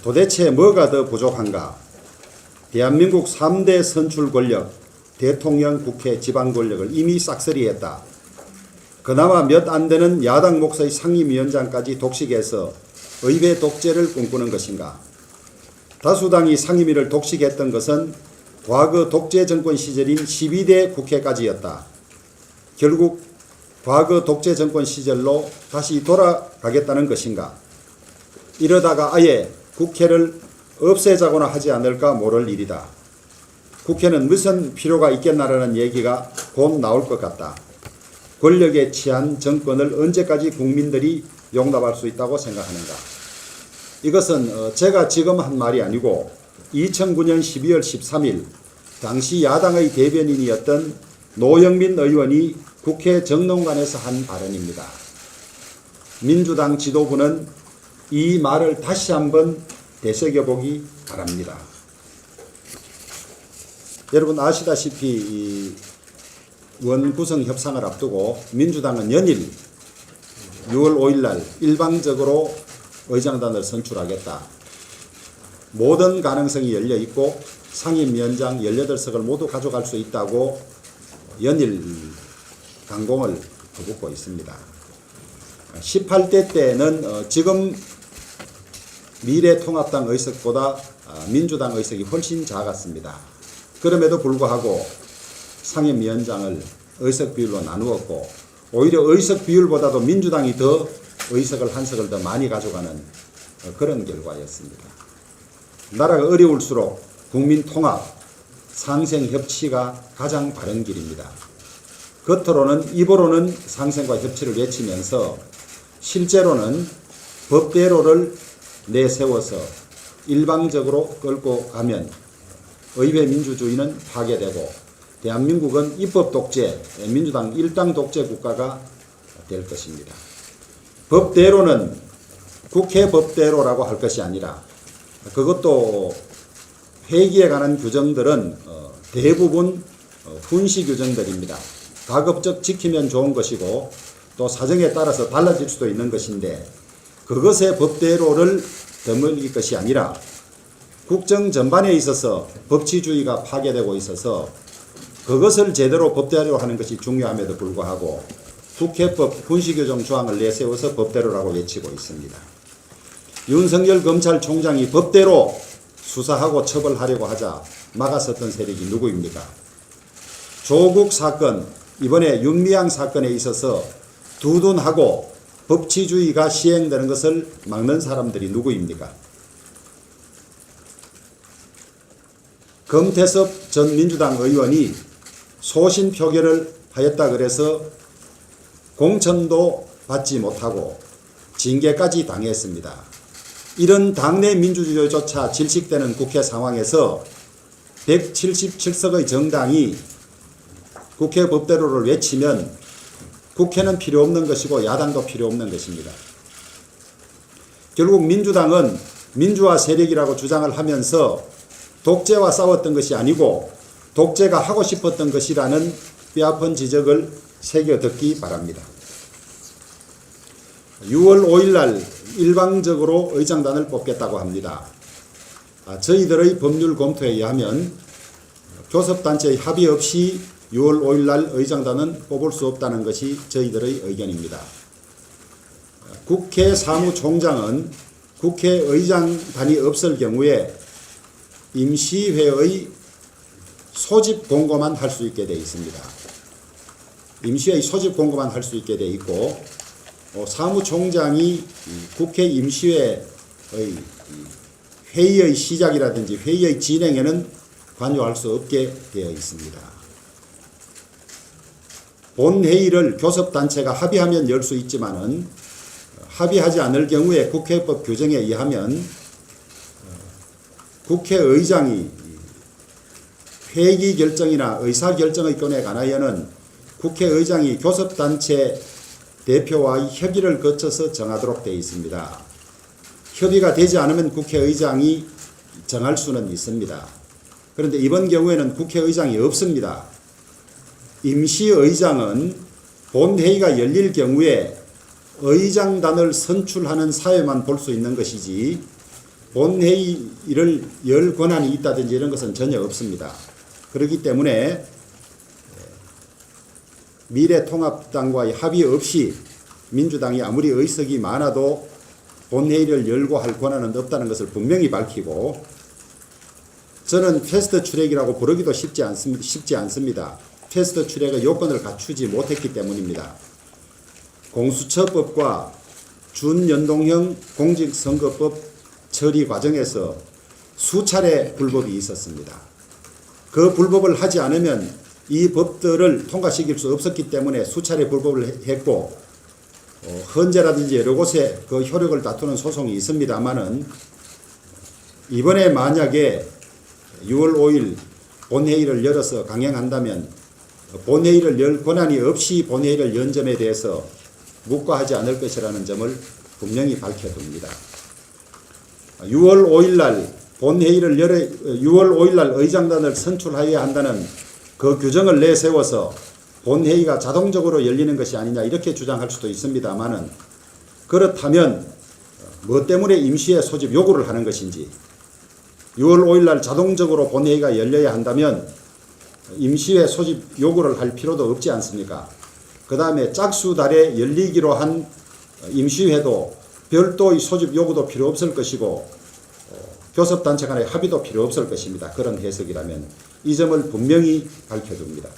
도대체 뭐가 더 부족한가? 대한민국 3대 선출 권력, 대통령, 국회, 지방 권력을 이미 싹쓸이했다. 그나마 몇 안 되는 야당 목소리 상임위원장까지 독식해서 의회 독재를 꿈꾸는 것인가? 다수당이 상임위를 독식했던 것은 과거 독재 정권 시절인 12대 국회까지였다. 결국 과거 독재 정권 시절로 다시 돌아가겠다는 것인가? 이러다가 아예 국회를 없애자거나 하지 않을까 모를 일이다. 국회는 무슨 필요가 있겠나라는 얘기가 곧 나올 것 같다. 권력에 취한 정권을 언제까지 국민들이 용납할 수 있다고 생각하는가? 이것은 제가 지금 한 말이 아니고 2009년 12월 13일 당시 야당의 대변인이었던 노영민 의원이 국회 정론관에서 한 발언입니다. 민주당 지도부는 이 말을 다시 한번 되새겨보기 바랍니다. 여러분 아시다시피 원 구성 협상을 앞두고 민주당은 연일 6월 5일 날 일방적으로 의장단을 선출하겠다. 모든 가능성이 열려 있고 상임위원장 18석을 모두 가져갈 수 있다고 연일 강공을 퍼붓고 있습니다. 18대 때는 지금 미래통합당 의석보다 민주당 의석이 훨씬 작았습니다. 그럼에도 불구하고 상임위원장을 의석 비율로 나누었고 오히려 의석 비율보다도 민주당이 더 의석을 한 석을 더 많이 가져가는 그런 결과였습니다. 나라가 어려울수록 국민 통합, 상생 협치가 가장 바른 길입니다. 겉으로는 입으로는 상생과 협치를 외치면서 실제로는 법대로를 내세워서 일방적으로 끌고 가면 의회 민주주의는 파괴되고 대한민국은 입법 독재, 민주당 일당 독재 국가가 될 것입니다. 법대로는 국회 법대로라고 할 것이 아니라 그것도 회기에 관한 규정들은 대부분 훈시 규정들입니다. 가급적 지키면 좋은 것이고 또 사정에 따라서 달라질 수도 있는 것인데 그것의 법대로를 되물릴 것이 아니라 국정 전반에 있어서 법치주의가 파괴되고 있어서 그것을 제대로 법대로 하는 것이 중요함에도 불구하고 국회법 군시규정 조항을 내세워서 법대로라고 외치고 있습니다. 윤석열 검찰총장이 법대로 수사하고 처벌하려고 하자 막아섰던 세력이 누구입니까? 조국 사건, 이번에 윤미향 사건에 있어서 두둔하고 법치주의가 시행되는 것을 막는 사람들이 누구입니까? 금태섭 전 민주당 의원이 소신 표결을 하였다 그래서 공천도 받지 못하고 징계까지 당했습니다. 이런 당내 민주주의조차 질식되는 국회 상황에서 177석의 정당이 국회 법대로를 외치면 국회는 필요 없는 것이고 야당도 필요 없는 것입니다. 결국 민주당은 민주화 세력이라고 주장을 하면서 독재와 싸웠던 것이 아니고 독재가 하고 싶었던 것이라는 뼈아픈 지적을 새겨 듣기 바랍니다. 6월 5일 날 일방적으로 의장단을 뽑겠다고 합니다. 저희들의 법률 검토에 의하면 교섭단체의 합의 없이 6월 5일 날 의장단은 뽑을 수 없다는 것이 저희들의 의견입니다. 국회 사무총장은 국회의장단이 없을 경우에 임시회의 소집 공고만 할 수 있게 되어 있습니다. 임시회의 소집 공고만 할 수 있게 되어 있고 사무총장이 국회 임시회의 회의의 시작이라든지 회의의 진행에는 관여할 수 없게 되어 있습니다. 본회의를 교섭단체가 합의하면 열 수 있지만은 합의하지 않을 경우에 국회법 규정에 의하면 국회의장이 회기 결정이나 의사결정의 건에 관하여는 국회의장이 교섭단체 대표와의 협의를 거쳐서 정하도록 되어 있습니다. 협의가 되지 않으면 국회의장이 정할 수는 있습니다. 그런데 이번 경우에는 국회의장이 없습니다. 임시의장은 본회의가 열릴 경우에 의장단을 선출하는 사회만 볼 수 있는 것이지 본회의를 열 권한이 있다든지 이런 것은 전혀 없습니다. 그렇기 때문에 미래통합당과의 합의 없이 민주당이 아무리 의석이 많아도 본회의를 열고 할 권한은 없다는 것을 분명히 밝히고, 저는 패스트 트랙이라고 부르기도 쉽지 않습니다. 패스트 트랙의 요건을 갖추지 못했기 때문입니다. 공수처법과 준연동형 공직선거법 처리 과정에서 수차례 불법이 있었습니다. 그 불법을 하지 않으면 이 법들을 통과시킬 수 없었기 때문에 수차례 불법을 했고, 헌재라든지 여러 곳에 그 효력을 다투는 소송이 있습니다만은, 이번에 만약에 6월 5일 본회의를 열어서 강행한다면 본회의를 열 권한이 없이 본회의를 연 점에 대해서 묵과하지 않을 것이라는 점을 분명히 밝혀둡니다. 6월 5일 날 본회의를 열어 6월 5일 날 의장단을 선출하여야 한다는 그 규정을 내세워서 본회의가 자동적으로 열리는 것이 아니냐 이렇게 주장할 수도 있습니다만은, 그렇다면 뭐 때문에 임시회 소집 요구를 하는 것인지, 6월 5일 날 자동적으로 본회의가 열려야 한다면 임시회 소집 요구를 할 필요도 없지 않습니까? 그 다음에 짝수달에 열리기로 한 임시회도 별도의 소집 요구도 필요 없을 것이고, 교섭단체 간의 합의도 필요 없을 것입니다. 그런 해석이라면 이 점을 분명히 밝혀둡니다.